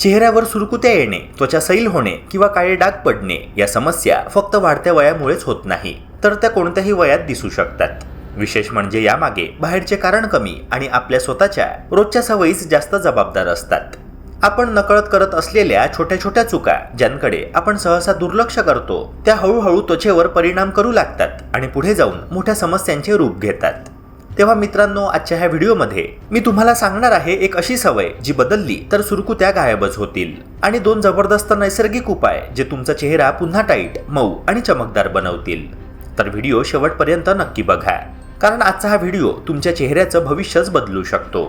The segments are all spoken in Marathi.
चेहऱ्यावर सुरकुत्या येणे, त्वचा सैल होणे किंवा काळे डाग पडणे या समस्या फक्त वाढत्या वयामुळेच होत नाही, तर त्या कोणत्याही वयात दिसू शकतात. विशेष म्हणजे यामागे बाहेरचे कारण कमी आणि आपल्या स्वतःच्या रोजच्या सवयीच जास्त जबाबदार असतात. आपण नकळत करत असलेल्या छोट्या छोट्या चुका, ज्यांकडे आपण सहसा दुर्लक्ष करतो, त्या हळूहळू त्वचेवर परिणाम करू लागतात आणि पुढे जाऊन मोठ्या समस्यांचे रूप घेतात. तेव्हा मित्रांनो, आजच्या ह्या व्हिडिओमध्ये मी तुम्हाला सांगणार आहे एक अशी सवय जी बदलली तर सुरकुत्या गायबच होतील, आणि 2 जबरदस्त नैसर्गिक उपाय जे तुमचा चेहरा पुन्हा टाईट, मऊ आणि चमकदार बनवतील. तर व्हिडिओ शेवटपर्यंत नक्की बघा, कारण आजचा हा व्हिडिओ तुमच्या चेहऱ्याचं भविष्यच बदलू शकतो.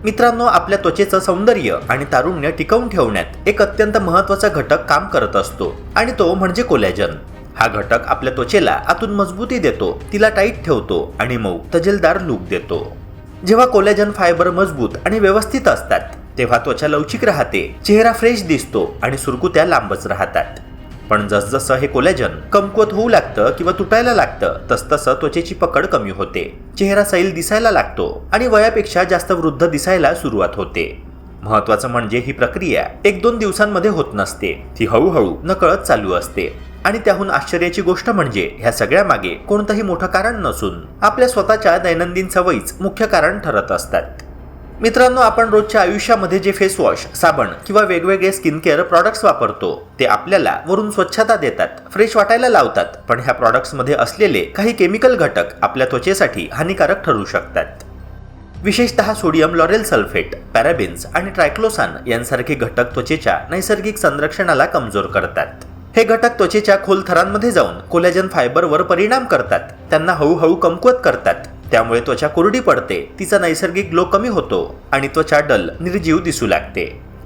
मित्रांनो, आपल्या त्वचेचं सौंदर्य आणि तारुण्य टिकवून ठेवण्यात एक अत्यंत महत्त्वाचा घटक काम करत असतो, आणि तो म्हणजे कोलॅजन. हा घटक आपल्या त्वचेला आतून मजबूती देतो, तिला टाईट ठेवतो आणि मऊ तजेलदार लूक देतो. जेव्हा कोलॅजन फायबर मजबूत आणि व्यवस्थित असतात, तेव्हा त्वचा लवचिक राहते, चेहरा फ्रेश दिसतो आणि सुरकुत्या लांबच राहतात. पण जसजसं हे कोलॅजन कमकुवत होऊ लागतं किंवा तुटायला लागतं, तसतसं त्वचेची पकड कमी होते, चेहरा सैल दिसायला लागतो आणि वयापेक्षा जास्त वृद्ध दिसायला सुरुवात होते. महत्त्वाचं म्हणजे ही प्रक्रिया 1-2 दिवसांमध्ये होत नसते, ती हळूहळू नकळत चालू असते. आणि त्याहून आश्चर्याची गोष्ट म्हणजे ह्या सगळ्या मागे कोणतंही मोठं कारण नसून आपल्या स्वतःच्या दैनंदिन सवयीच मुख्य कारण ठरत असतात. मित्रांनो, आपण रोजच्या आयुष्यामध्ये जे फेस वॉश, साबण किंवा वेगवेगळे स्किन केअर प्रॉडक्ट्स वापरतो, ते आपल्याला वरून स्वच्छता देतात, फ्रेश वाटायला लावतात, पण ह्या प्रॉडक्ट्समध्ये असलेले काही केमिकल घटक आपल्या त्वचेसाठी हानिकारक ठरू शकतात. विशेषतः सोडियम लॉरेल सल्फेट, पॅराबेन्स आणि ट्रायक्लोसान यांसारखे घटक त्वचेच्या नैसर्गिक संरक्षणाला कमजोर करतात. हे घटक त्वचेच्या खोल थरांमध्ये जाऊन कोलॅजन फायबरवर परिणाम करतात, त्यांना हळूहळू कमकुवत करतात. त्यामुळे त्वचा कोरडी पडते, तिचा नैसर्गिक ग्लो कमी होतो आणि त्वचा डल, निर्जीव दिसू लागते.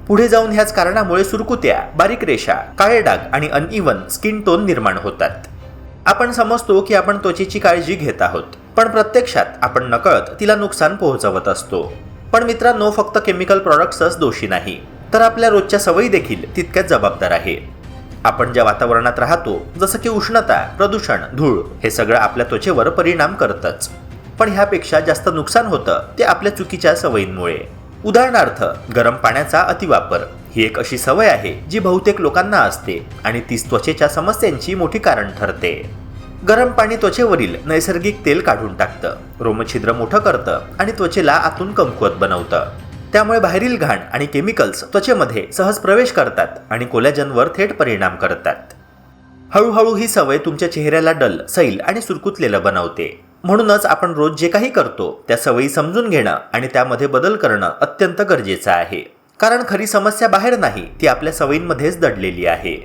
पुढे जाऊन ह्याच कारणामुळे सुरकुत्या, बारीक रेषा, काळे डाग आणि अनइव्हन स्किन टोन निर्माण होतात. आपण समजतो की आपण त्वचेची काळजी घेत आहोत, पण प्रत्यक्षात आपण नकळत तिला नुकसान पोहोचवत असतो. पण मित्रांनो, फक्त केमिकल प्रॉडक्ट्सच दोषी नाही, तर आपल्या रोजच्या सवयी देखील तितक्याच जबाबदार आहे. आपण ज्या वातावरणात राहतो, जसं की उष्णता, प्रदूषण, धूळ, हे सगळं आपल्या त्वचेवर परिणाम करतच. पण ह्यापेक्षा जास्त नुकसान होतं ते आपल्या चुकीच्या सवयींमुळे. उदाहरणार्थ, गरम पाण्याचा अतिवापर ही एक अशी सवय आहे जी बहुतेक लोकांना असते आणि तीच त्वचेच्या समस्यांची मोठी कारण ठरते. गरम पाणी त्वचेवरील नैसर्गिक तेल काढून टाकतं, रोमछिद्र मोठं करतं आणि त्वचेला आतून कमकुवत बनवतं. त्यामुळे बाहेरील घाण आणि केमिकल्स त्वचेमध्ये सहज प्रवेश करतात आणि कोलॅजनवर थेट परिणाम करतात. हळूहळू ही सवय तुमच्या चेहऱ्याला डल, सैल आणि सुरकुतलेलं बनवते. म्हणूनच आपण रोज जे काही करतो त्या सवयी समजून घेणं आणि त्यामध्ये बदल करणं अत्यंत गरजेचं आहे, कारण खरी समस्या बाहेर नाही, ती आपल्या सवयींमध्येच दडलेली आहे.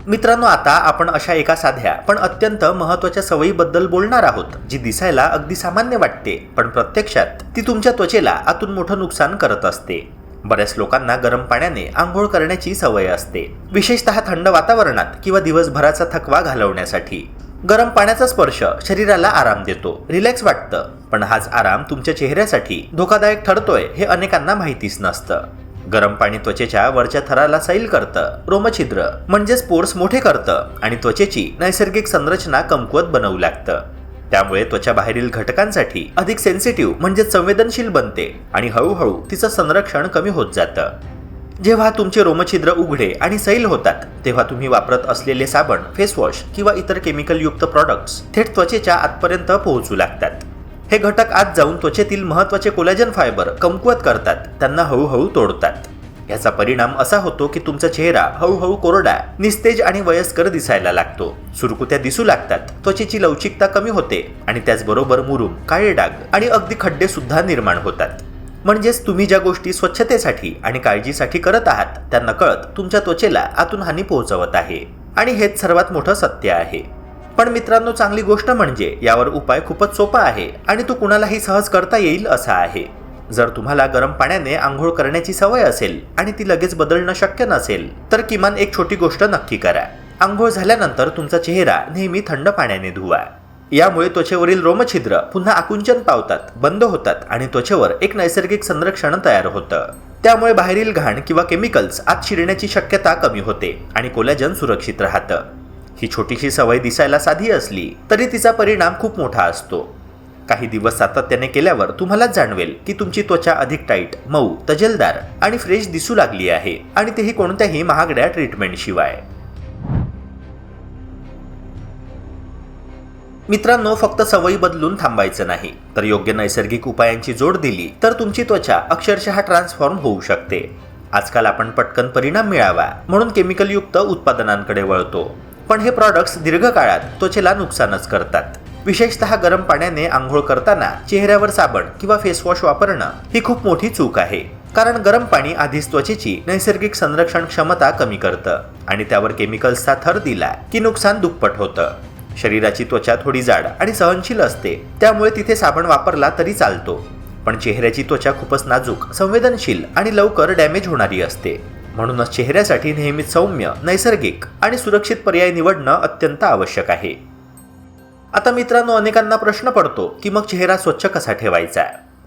मित्रांनो, आता आपण अशा एका साध्या पण अत्यंत महत्त्वाच्या सवयीबद्दल बोलणार आहोत, जी दिसायला अगदी सामान्य वाटते, पण प्रत्यक्षात ती तुमच्या त्वचेला आतून मोठं नुकसान करत असते. बऱ्याच लोकांना गरम पाण्याने आंघोळ करण्याची सवय असते, विशेषतः थंड वातावरणात किंवा दिवसभराचा थकवा घालवण्यासाठी. गरम पाण्याचा स्पर्श शरीराला आराम देतो, रिलॅक्स वाटतं, पण हाच आराम तुमच्या चेहऱ्यासाठी धोकादायक ठरतोय हे अनेकांना माहितीच नसतं. गरम पाणी त्वचेच्या वरच्या थराला सैल करतं, रोमछिद्र म्हणजेच पोर्स मोठे करतं आणि त्वचेची नैसर्गिक संरचना कमकुवत बनवू लागतं. त्यामुळे त्वचा बाहेरील घटकांसाठी अधिक सेन्सिटिव्ह म्हणजेच संवेदनशील बनते आणि हळूहळू तिचं संरक्षण कमी होत जातं. जेव्हा तुमचे रोमछिद्र उघडे आणि सैल होतात, तेव्हा तुम्ही वापरत असलेले साबण, फेसवॉश किंवा इतर केमिकलयुक्त प्रॉडक्ट्स थेट त्वचेच्या आतपर्यंत पोहोचू लागतात. हे घटक आत जाऊन त्वचेतील महत्त्वाचे कोलॅजन फायबर कमकुवत करतात, त्यांना हळूहळू तोडतात. याचा परिणाम असा होतो की तुमचा चेहरा हळूहळू कोरडा, निस्तेज आणि वयस्कर दिसायला लागतो. सुरकुत्या दिसू लागतात, त्वचेची लवचिकता कमी होते आणि त्याचबरोबर मुरूम, काळे डाग आणि अगदी खड्डे सुद्धा निर्माण होतात. म्हणजेच तुम्ही ज्या गोष्टी स्वच्छतेसाठी आणि काळजीसाठी करत आहात, त्या नकळत तुमच्या त्वचेला आतून हानी पोहोचवत आहे, आणि हेच सर्वात मोठं सत्य आहे. पण मित्रांनो, चांगली गोष्ट म्हणजे यावर उपाय खूपच सोपा आहे आणि तो कुणालाही सहज करता येईल असा आहे. जर तुम्हाला गरम पाण्याने आंघोळ करण्याची सवय असेल आणि ती लगेच बदलणं शक्य नसेल, तर किमान एक छोटी गोष्ट नक्की करा. आंघोळ झाल्यानंतर तुमचा चेहरा नेहमी थंड पाण्याने धुवा. यामुळे त्वचेवरील रोमछिद्र पुन्हा आकुंचन पावतात, बंद होतात आणि त्वचेवर एक नैसर्गिक संरक्षण तयार होतं. त्यामुळे बाहेरील घाण किंवा केमिकल्स आत शिरण्याची शक्यता कमी होते आणि कोलॅजन सुरक्षित राहतं. ही छोटीशी सवय दिसायला साधी असली तरी तिचा परिणाम खूप मोठा असतो. काही दिवस सातत्याने केल्यावर तुम्हालाच जाणवेल की तुमची त्वचा अधिक टाईट, मऊ, तजेलदार आणि फ्रेश दिसू लागली आहे, आणि तेही कोणत्याही महागड्या ट्रीटमेंट शिवाय. मित्रांनो, फक्त सवयी बदलून थांबायचं नाही, तर योग्य नैसर्गिक उपायांची जोड दिली तर तुमची त्वचा अक्षरशः ट्रान्सफॉर्म होऊ शकते. आजकाल आपण पटकन परिणाम मिळावा म्हणून केमिकलयुक्त उत्पादनांकडे वळतो, पण हे प्रॉडक्ट्स दीर्घकाळात त्वचेला नुकसानच करतात. विशेषतः गरम पाण्याने आंघोळ करताना चेहऱ्यावर साबण किंवा फेसवॉश वापरणं ही खूप मोठी चूक आहे, कारण गरम पाणी आधीच त्वचेची नैसर्गिक संरक्षण क्षमता कमी करतं आणि त्यावर केमिकल्सचा थर दिला की नुकसान दुप्पट होतं. शरीराची त्वचा थोडी जाड आणि सहनशील असते, त्यामुळे तिथे साबण वापरला तरी चालतो, पण चेहऱ्याची त्वचा खूपच नाजूक, संवेदनशील आणि लवकर डॅमेज होणारी असते. म्हणूनच चेहऱ्यासाठी नेहमीच सौम्य, नैसर्गिक आणि सुरक्षित पर्याय निवडणं अत्यंत आवश्यक आहे. आता मित्रांनो, अनेकांना प्रश्न पडतो की मग चेहरा स्वच्छ कसा ठेवायचा,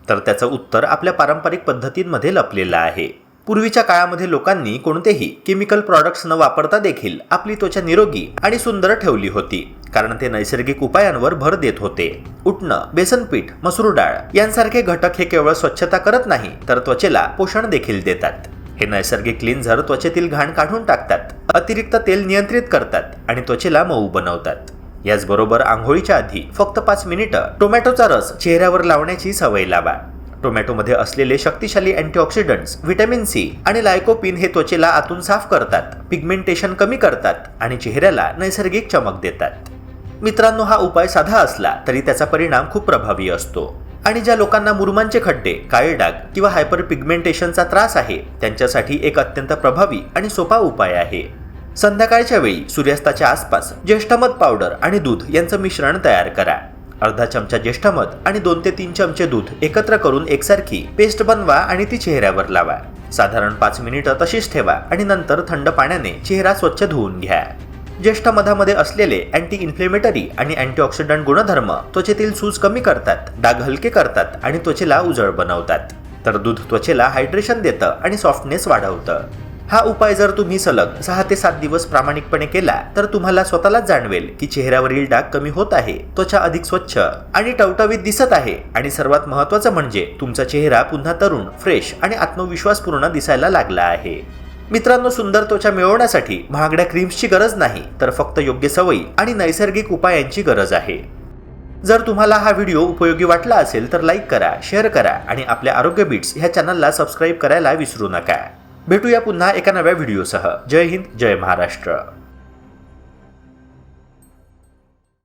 तर त्याचं उत्तर आपल्या पारंपरिक पद्धतींमध्ये लपलेलं आहे. पूर्वीच्या काळामध्ये लोकांनी कोणतेही केमिकल प्रॉडक्ट्स न वापरता देखील आपली त्वचा निरोगी आणि सुंदर ठेवली होती, कारण ते नैसर्गिक उपायांवर भर देत होते. उटणं, बेसन पीठ, मसूर डाळ यांसारखे घटक हे केवळ स्वच्छता करत नाही तर त्वचेला पोषण देखील देतात. हे नैसर्गिक क्लिन्झर त्वचेतील घाण काढून टाकतात, अतिरिक्त तेल नियंत्रित करतात आणि त्वचेला मऊ बनवतात. याचबरोबर आंघोळीच्या आधी फक्त 5 मिनिटं टोमॅटोचा रस चेहऱ्यावर लावण्याची सवय लावा. टोमॅटोमध्ये असलेले शक्तिशाली अँटीऑक्सिडंट्स, व्हिटॅमिन सी आणि लायकोपिन हे त्वचेला आतून साफ करतात, पिगमेंटेशन कमी करतात आणि चेहऱ्याला नैसर्गिक चमक देतात. मित्रांनो, हा उपाय साधा असला तरी त्याचा परिणाम खूप प्रभावी असतो, आणि ज्या लोकांना मुरुमांचे खड्डे, काळे डाग किंवा हायपर पिगमेंटेशनचा त्रास आहे त्यांच्यासाठी एक अत्यंत प्रभावी आणि सोपा उपाय आहे. संध्याकाळच्या वेळी सूर्यास्ताच्या आसपास ज्येष्ठमध पावडर आणि दूध यांचं मिश्रण तयार करा. अर्धा चमचा ज्येष्ठमध आणि 2 ते 3 चमचे दूध एकत्र करून एकसारखी पेस्ट बनवा आणि ती चेहऱ्यावर लावा. साधारण 5 मिनिटं तशीच ठेवा आणि नंतर थंड पाण्याने चेहरा स्वच्छ धुवून घ्या. ज्येष्ठमधामध्ये असलेले अँटी इन्फ्लेमेटरी आणि अँटीऑक्सिडंट गुणधर्म त्वचेतील सूज कमी करतात, डाग हलके करतात आणि त्वचेला उजळ बनवतात, तर दूध त्वचेला हायड्रेशन देतं आणि सॉफ्टनेस वाढवतं. हा उपाय जर तुम्ही सलग 6 ते 7 दिवस प्रामाणिकपणे केला तर तुम्हाला स्वतःलाच जाणवेल की चेहऱ्यावरील डाग कमी होत आहे, त्वचा अधिक स्वच्छ आणि टवटवीत दिसत आहे, आणि सर्वात महत्त्वाचं म्हणजे तुमचा चेहरा पुन्हा तरुण, फ्रेश आणि आत्मविश्वासपूर्ण दिसायला लागला आहे. मित्रांनो, सुंदर त्वचा मिळवण्यासाठी महागड्या क्रीम्सची गरज नाही, तर फक्त योग्य सवयी आणि नैसर्गिक उपायांची गरज आहे. जर तुम्हाला हा व्हिडिओ उपयोगी वाटला असेल तर लाईक करा, शेअर करा आणि आपल्या आरोग्य बीट्स ह्या चॅनलला सबस्क्राईब करायला विसरू नका. भेटूया पुन्हा एका नव्या व्हिडिओसह. जय हिंद, जय महाराष्ट्र.